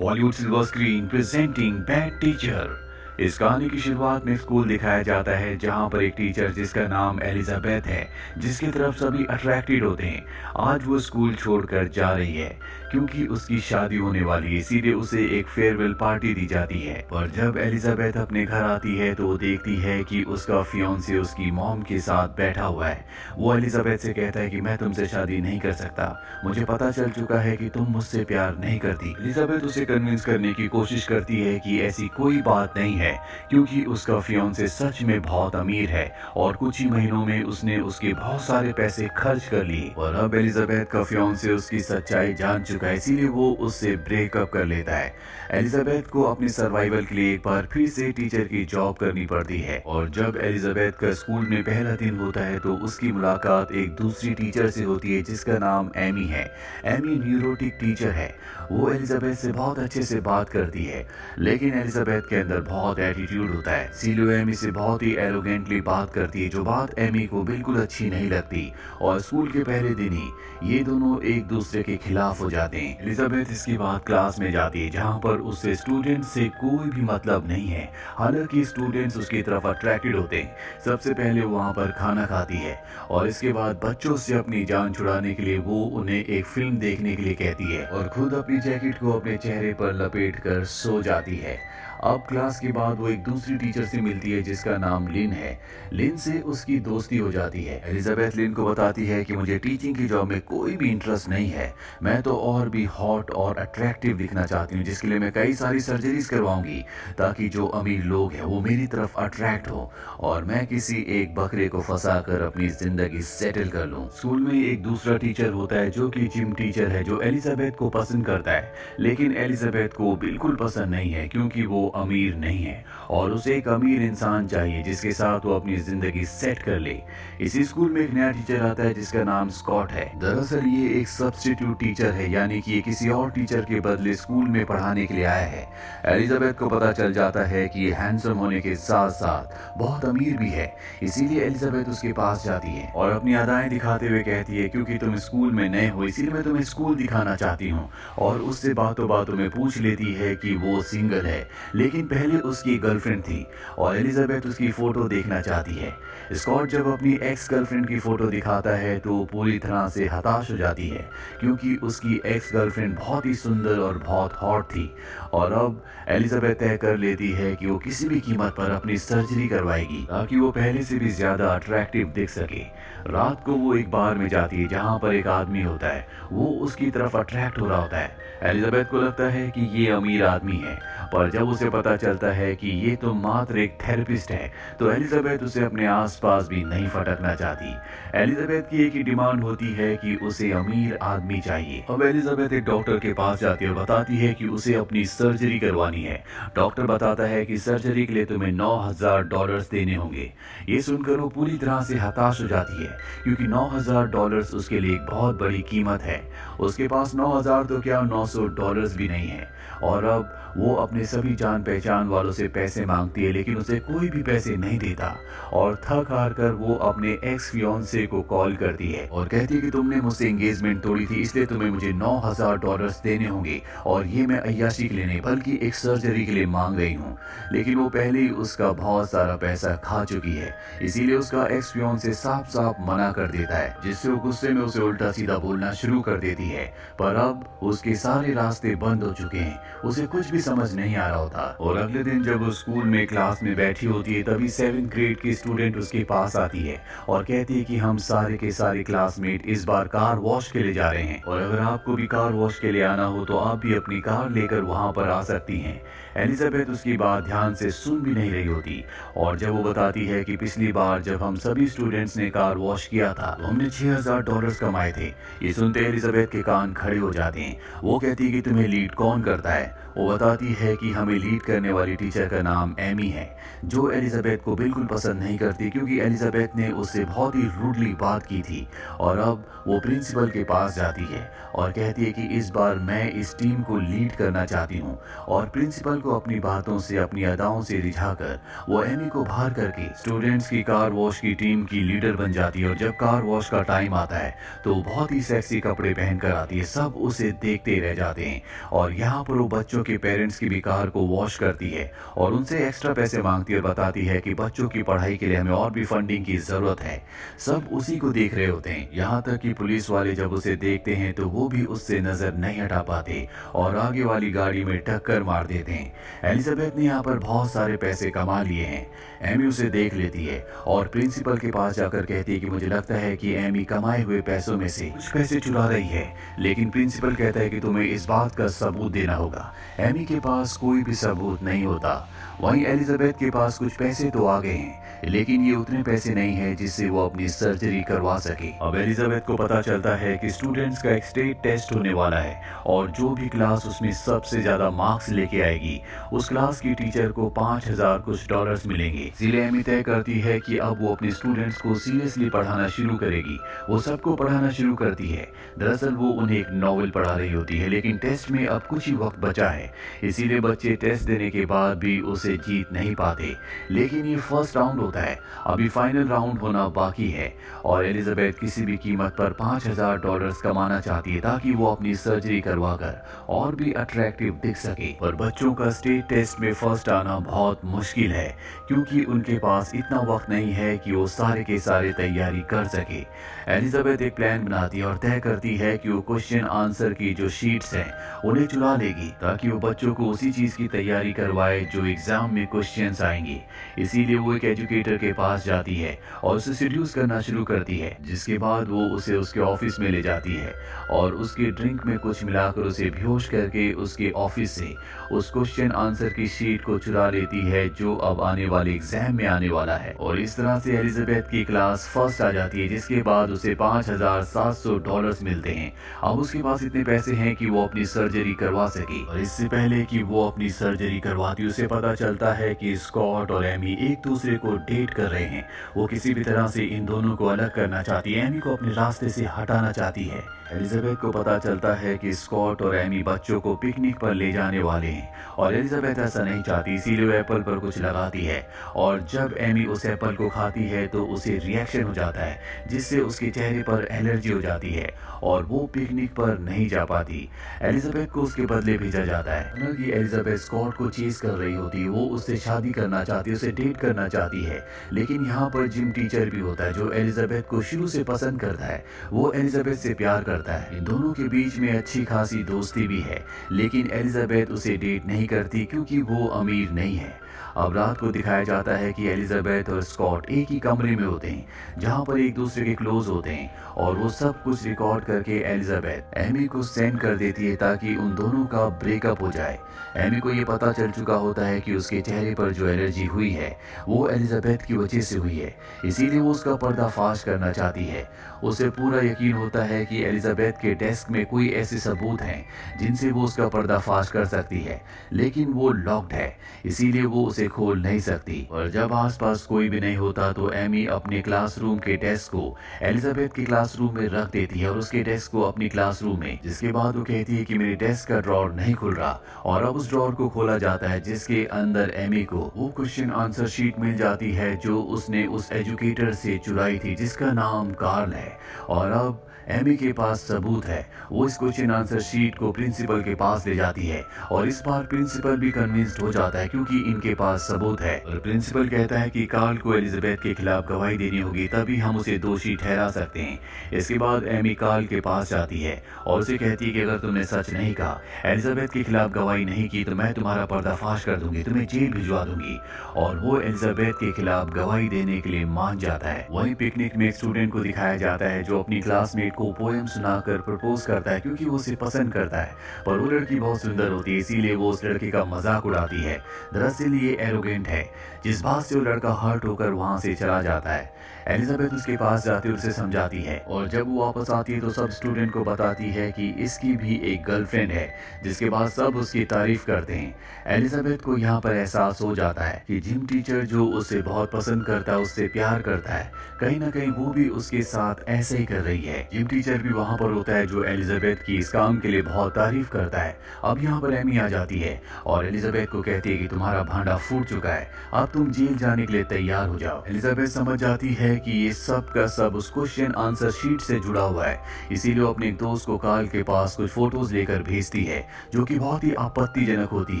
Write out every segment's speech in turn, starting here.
Bollywood silver screen presenting bad teacher. इस कहानी की शुरुआत में स्कूल दिखाया जाता है जहां पर एक टीचर जिसका नाम एलिजाबेथ है, जिसकी तरफ सभी अट्रैक्टेड होते हैं। आज वो स्कूल छोड़कर जा रही है क्योंकि उसकी शादी होने वाली है, इसीलिए उसे एक फेयरवेल पार्टी दी जाती है। पर जब एलिजाबेथ अपने घर आती है तो वो देखती है कि उसका फियांसे उसकी मॉम के साथ बैठा हुआ है। वो एलिजाबेथ से कहता है कि मैं तुमसे शादी नहीं कर सकता, मुझे पता चल चुका है कि तुम मुझसे प्यार नहीं करती। एलिजाबेथ उसे कन्विंस करने की कोशिश करती है कि ऐसी कोई बात नहीं है, क्योंकि उसका फियांसे सच में बहुत अमीर है और कुछ ही महीनों में उसने उसके बहुत सारे पैसे खर्च कर लिए। और अब एलिजाबेथ का फियांसे उसकी सच्चाई जान चुका है, इसीलिए वो उससे ब्रेकअप कर लेता है। एलिजाबेथ को अपने सर्वाइवल के लिए एक बार फिर से टीचर की जॉब करनी पड़ती है। और जब एलिजाबेथ का स्कूल में पहला दिन होता है तो उसकी मुलाकात एक दूसरी टीचर से होती है जिसका नाम एमी है। एमी न्यूरोटिक टीचर है। वो एलिजाबेथ से बहुत अच्छे से बात करती है, लेकिन एलिजाबेथ के अंदर बहुत एटीट्यूड होता है। सीलो एमी से बहुत ही एरोगेंटली बात करती है, जो बात एमी को बिल्कुल अच्छी नहीं लगती। और स्कूल के पहले दिन ही ये दोनों एक दूसरे के खिलाफ हो जाते हैं। एलिजाबेथ इसके बाद क्लास में जाती है जहाँ पर उससे स्टूडेंट से कोई भी मतलब नहीं है, हालांकि स्टूडेंट्स उसकी तरफ अट्रैक्टेड होते हैं। सबसे पहले वहाँ पर खाना खाती है और इसके बाद बच्चों से अपनी जान छुड़ाने के लिए वो उन्हें एक फिल्म देखने के लिए कहती है और खुद अपनी जैकेट को अपने चेहरे पर लपेट कर सो जाती है। अब क्लास के बाद वो एक दूसरी टीचर से मिलती है जिसका नाम लिन है। लिन से उसकी दोस्ती हो जाती है। एलिजाबेथ लिन को बताती है कि मुझे टीचिंग की जॉब में कोई भी इंटरेस्ट नहीं है, मैं तो और भी हॉट और अट्रैक्टिव दिखना चाहती हूँ, जिसके लिए मैं कई सारी सर्जरीज करवाऊंगी ताकि जो अमीर लोग हैं वो मेरी तरफ अट्रैक्ट हो और मैं किसी एक बकरे को फंसा कर अपनी जिंदगी सेटल कर लूँ। स्कूल में एक दूसरा टीचर होता है जो कि जिम टीचर है, जो एलिजाबेथ को पसंद करता है, लेकिन एलिजाबेथ को बिल्कुल पसंद नहीं है क्योंकि वो अमीर नहीं है और उसे एक अमीर इंसान चाहिए जिसके साथ वो अपनी जिंदगी सेट कर ले। इसी स्कूल में एक नया टीचर आता है जिसका नाम स्कॉट है। दरअसल ये एक सब्स्टिट्यूट टीचर है, यानी कि ये किसी और टीचर के बदले स्कूल में पढ़ाने के लिए आया है। एलिजाबेथ को पता चल जाता है कि ये हैंडसम होने के साथ साथ बहुत अमीर भी है, इसीलिए एलिजाबेथ उसके पास जाती है और अपनी अदाएं दिखाते हुए कहती है क्योंकि तुम स्कूल में नए हो इसीलिए मैं तुम्हें स्कूल दिखाना चाहती हूँ। और उससे बातों बातों में पूछ लेती है कि वो सिंगल है, लेकिन पहले उसकी गर्लफ्रेंड थी और एलिजाबेथ उसकी फोटो देखना चाहती है। स्कॉट जब अपनी एक्स गर्लफ्रेंड की फोटो दिखाता है तो पूरी तरह से हताश हो जाती है क्योंकि उसकी एक्स गर्लफ्रेंड बहुत ही सुंदर और बहुत हॉट थी। और अब एलिजाबेथ तय कर लेती है कि वो किसी भी कीमत पर अपनी सर्जरी करवाएगी ताकि वो पहले से भी ज्यादा अट्रैक्टिव दिख सके। रात को वो एक बार में जाती है जहाँ पर एक आदमी होता है, वो उसकी तरफ अट्रैक्ट हो रहा होता है। एलिजाबेथ को लगता है कि ये अमीर आदमी है, पर जब उसे पता चलता है कि ये तो मात्र एक थेरेपिस्ट है तो एलिजाबेथ उसे अपने आसपास भी नहीं फटकना चाहती। एलिजाबेथ की एक ही डिमांड होती है कि उसे अमीर आदमी चाहिए। अब एलिजाबेथ एक डॉक्टर के पास जाती है और बताती है कि उसे अपनी सर्जरी करवानी है। डॉक्टर बताता है कि सर्जरी के लिए तुम्हें $9,000 देने होंगे। ये सुनकर वो पूरी तरह से हताश हो जाती है क्योंकि $9,000 उसके लिए एक बहुत बड़ी कीमत है। उसके पास 9,000 तो क्या $900 भी नहीं है। और अब वो अपने सभी जान पहचान वालों से पैसे मांगती है, लेकिन उसे कोई भी पैसे नहीं देता और थक हार कर वो अपने एक्स फियांसे को कॉल करती है और कहती है कि तुमने मुझसे एंगेजमेंट तोड़ी थी, इसलिए तुम्हें मुझे $9,000 देने होंगे और ये मैं अय्याशी के लिए नहीं बल्कि एक सर्जरी के लिए मांग रही हूँ। लेकिन वो पहले ही उसका बहुत सारा पैसा खा चुकी है, इसीलिए उसका एक्स फियांसे साफ साफ मना कर देता है, जिससे वो गुस्से में उसे उल्टा सीधा बोलना शुरू कर देती है। पर अब उसके सारे रास्ते बंद हो चुके हैं, उसे कुछ भी समझ नहीं आ रहा होता। और अगले दिन जब वो स्कूल में क्लास में बैठी होती है तभी 7th ग्रेड की स्टूडेंट उसके पास आती है और कहती है कि हम सारे के सारे क्लासमेट इस बार कार वॉश के लिए जा रहे हैं और अगर आपको भी कार वॉश के लिए आना हो तो आप भी अपनी कार लेकर वहां पर आ सकती हैं। एलिजाबेथ उसकी बात ध्यान से सुन भी नहीं रही होती और जब वो बताती है कि पिछली बार जब हम सभी स्टूडेंट्स ने कार वॉश किया था तो हमने $6,000 कमाए थे। ये सुनते एलिजाबेथ के कान खड़े हो जाते हैं। वो कहती है कि तुम्हें लीड कौन करता है। वो बताती है कि हमें लीड करने वाली टीचर का नाम एमी है, जो एलिजाबेथ को बिल्कुल पसंद नहीं करती क्योंकि एलिजाबेथ ने उससे बहुत ही रूडली बात की थी। और अब वो प्रिंसिपल के पास जाती है और कहती है कि इस बार मैं इस टीम को लीड करना चाहती हूँ। और प्रिंसिपल को अपनी बातों से, अपनी अदाओं से रिझाकर वो एमी को बाहर करके स्टूडेंट्स की कार वॉश की टीम की लीडर बन जाती है। और जब कार वॉश का टाइम आता है तो बहुत ही सेक्सी कपड़े पहनकर आती है, सब उसे देखते रह जाते हैं। और यहाँ पर वो बच्चों के पेरेंट्स की भी कार को वॉश करती है और उनसे एक्स्ट्रा पैसे मांगती है और बताती है कि बच्चों की पढ़ाई के लिए हमें और भी फंडिंग की जरूरत है। सब उसी को देख रहे होते हैं, यहाँ तक कि पुलिस वाले जब उसे देखते हैं तो वो भी उससे नजर नहीं हटा पाते और आगे वाली गाड़ी में टक्कर मार देते हैं। एलिजाबेथ ने यहाँ पर बहुत सारे पैसे कमा लिए हैं। एमी उसे देख लेती है और प्रिंसिपल के पास जाकर कहती है कि मुझे लगता है कि एमी कमाए हुए पैसों में से कुछ पैसे चुरा रही है। लेकिन प्रिंसिपल कहता है कि तुम्हें इस बात का सबूत देना होगा। एमी के पास कोई भी सबूत नहीं होता। वहीं एलिजाबेथ के पास कुछ पैसे तो आ गए हैं, लेकिन ये उतने पैसे नहीं है जिससे वो अपनी सर्जरी करवा सके। अब एलिजाबेथ को पता चलता है कि स्टूडेंट्स का एक स्टेट टेस्ट होने वाला है और जो भी क्लास उसमें सबसे ज्यादा मार्क्स लेके आएगी उस क्लास की टीचर को 5000 कुछ डॉलर्स मिलेंगे। इसीलिए एमी तय करती है कि अब वो अपने स्टूडेंट्स को सीरियसली पढ़ाना शुरू करेगी। वो सबको पढ़ाना शुरू करती है। दरअसल वो उन्हें एक नॉवेल पढ़ा रही होती है, लेकिन टेस्ट में अब कुछ ही वक्त बचा है, इसीलिए बच्चे टेस्ट देने के बाद भी उसे जीत नहीं पाते। लेकिन ये फर्स्ट राउंड होता है, अभी फाइनल राउंड होना बाकी है और एलिजाबेथ किसी भी कीमत पर 5000 डॉलर्स कमाना चाहती है ताकि वो अपनी सर्जरी करवाकर और भी अट्रैक्टिव दिख सके। पर बच्चों का स्टेट टेस्ट में फर्स्ट आना बहुत मुश्किल है क्योंकि उनके पास इतना वक्त नहीं है कि वो सारे के सारे तैयारी कर सके। एलिजाबेथ एक प्लान बनाती है और तय करती है कि वो क्वेश्चन आंसर की जो शीट्स हैं उन्हें चुरा लेगी ताकि वो बच्चों को उसी चीज की तैयारी करवाए जो एग्जाम में क्वेश्चंस आएंगे। इसीलिए वो एक एजुकेटर के पास जाती है और उसे सीड्यूस करना शुरू करती है, जिसके बाद वो उसे उसके ऑफिस में ले जाती है और उसके ड्रिंक में कुछ मिलाकर उसे बेहोश करके उसके ऑफिस से उस क्वेश्चन आंसर की शीट को चुरा लेती है जो अब आने वाले एग्जाम में आने वाला है। और इस तरह से एलिजाबेथ की क्लास फर्स्ट आ जाती है, जिसके बाद उसे 5700 डॉलर्स मिलते हैं। अब उसके पास इतने पैसे हैं कि वो अपनी सर्जरी करवा सके। और इससे पहले कि वो अपनी सर्जरी करवाती उसे पता चलता है कि स्कॉट और एमी एक दूसरे को डेट कर रहे हैं। वो किसी भी तरह से इन दोनों को अलग करना चाहती है, एमी को अपने रास्ते से हटाना चाहती है। एलिजाबेथ को पता चलता है कि स्कॉट और एमी बच्चों को पिकनिक पर ले जाने वाले हैं और एलिजाबेथ ऐसा नहीं चाहती, इसीलिए वो एप्पल पर कुछ लगाती है और जब एमी उस एप्पल को खाती है तो उसे रिएक्शन हो जाता है, जिससे उसके चेहरे पर एलर्जी हो जाती है और वो पिकनिक पर नहीं जा पाती। एलिजाबेथ को उसके बदले भेजा जाता है। हालांकि एलिजाबेथ स्कॉट को चेस कर रही होती है, वो उससे शादी करना चाहती है, उसे डेट करना चाहती है। लेकिन यहाँ पर जिम टीचर भी होता है जो एलिजाबेथ को शुरू से पसंद करता है, वो एलिजाबेथ से प्यार करता है। इन दोनों के बीच में अच्छी खासी दोस्ती भी है, लेकिन एलिजाबेथ उसे डेट नहीं करती क्योंकि वो अमीर नहीं है। अब रात को दिखाया जाता है कि एलिजाबेथ और स्कॉट एक ही कमरे में होते हैं जहां पर एक दूसरे के क्लोज होते हैं और वो सब कुछ रिकॉर्ड करके एलिजाबेथ एमी को सेंड कर देती है ताकि उन दोनों का ब्रेकअप हो जाए। एमी को ये पता चल चुका होता है कि उसके चेहरे पर जो एलर्जी हुई है वो एलिजाबेथ की वजह से हुई है, इसीलिए वो उसका पर्दाफाश करना चाहती है। उसे पूरा यकीन होता है कि एलिजाबेथ के डेस्क में कोई ऐसे सबूत हैं जिनसे वो उसका पर्दाफाश कर सकती है, लेकिन वो लॉक्ड है, इसीलिए वो उसे खोल नहीं सकती। और जब आसपास कोई भी नहीं होता तो एमी अपने क्लासरूम के डेस्क को एलिजाबेथ के क्लासरूम में रख देती है और उसके डेस्क को अपनी क्लासरूम में, जिसके बाद वो कहती है कि मेरे डेस्क का ड्रॉर नहीं खुल रहा और अब उस ड्रॉर को खोला जाता है जिसके अंदर एमी को वो क्वेश्चन आंसर शीट मिल जाती है जो उसने उस एजुकेटर से चुराई थी जिसका नाम कार्ल है। और अब एमी के पास सबूत है। वो इस क्वेश्चन आंसर शीट को प्रिंसिपल के पास ले जाती है और इस बार प्रिंसिपल भी कन्विंस्ड हो जाता है क्योंकि इनके पास सबूत है। और प्रिंसिपल कहता है कि कार्ल को एलिजाबेथ के खिलाफ गवाही देनी होगी, तभी हम उसे दोषी ठहरा सकते हैं। इसके बाद एमी कार्ल के पास जाती है और उसे कहती है कि अगर तुमने सच नहीं कहा, एलिजाबेथ के खिलाफ गवाही नहीं की, तो मैं तुम्हारा पर्दाफाश कर दूंगी, तुम्हें जेल भिजवा दूंगी। और वो एलिजाबेथ के खिलाफ गवाही देने के लिए मान जाता है। वहीं पिकनिक में एक स्टूडेंट को दिखाया जाता है जो अपनी क्लासमेट को पोएम सुनाकर प्रपोज करता है क्योंकि वो उसे पसंद करता है। पर वो लड़की बहुत सुंदर होती है, इसीलिए वो उस लड़के का मजाक उड़ाती है। दरअसल ये एरोगेंट है, जिस बात से वो लड़का हर्ट होकर वहां से चला जाता है। एलिजाबेथ उसके पास जाती है और उसे समझाती है, और जब वो वापस आती है तो सब स्टूडेंट को बताती है कि इसकी भी एक गर्लफ्रेंड है, जिसके बाद सब उसकी तारीफ करते हैं। एलिजाबेथ को यहाँ पर एहसास हो जाता है कि जिम टीचर जो उसे बहुत पसंद करता है, उससे प्यार करता है, कहीं ना कहीं वो भी उसके साथ ऐसे ही कर रही है। जिम टीचर भी वहाँ पर होता है जो एलिजाबेथ की इस काम के लिए बहुत तारीफ करता है। अब यहाँ पर एमी आ जाती है और एलिजाबेथ को कहती है कि तुम्हारा भांडा फूट चुका है, अब तुम जेल जाने के लिए तैयार हो जाओ। एलिजाबेथ समझ जाती है कि ये सब का सब उस क्वेश्चन आंसर शीट से जुड़ा हुआ है, इसीलिए वो अपने एक दोस्त को कार्ल के पास कुछ फोटोज लेकर भेजती है जो कि बहुत ही आपत्तिजनक होती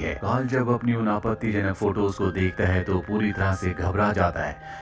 है। कार्ल जब अपनी उन आपत्तिजनक फोटोज को देखता है तो पूरी तरह से घबरा जाता है।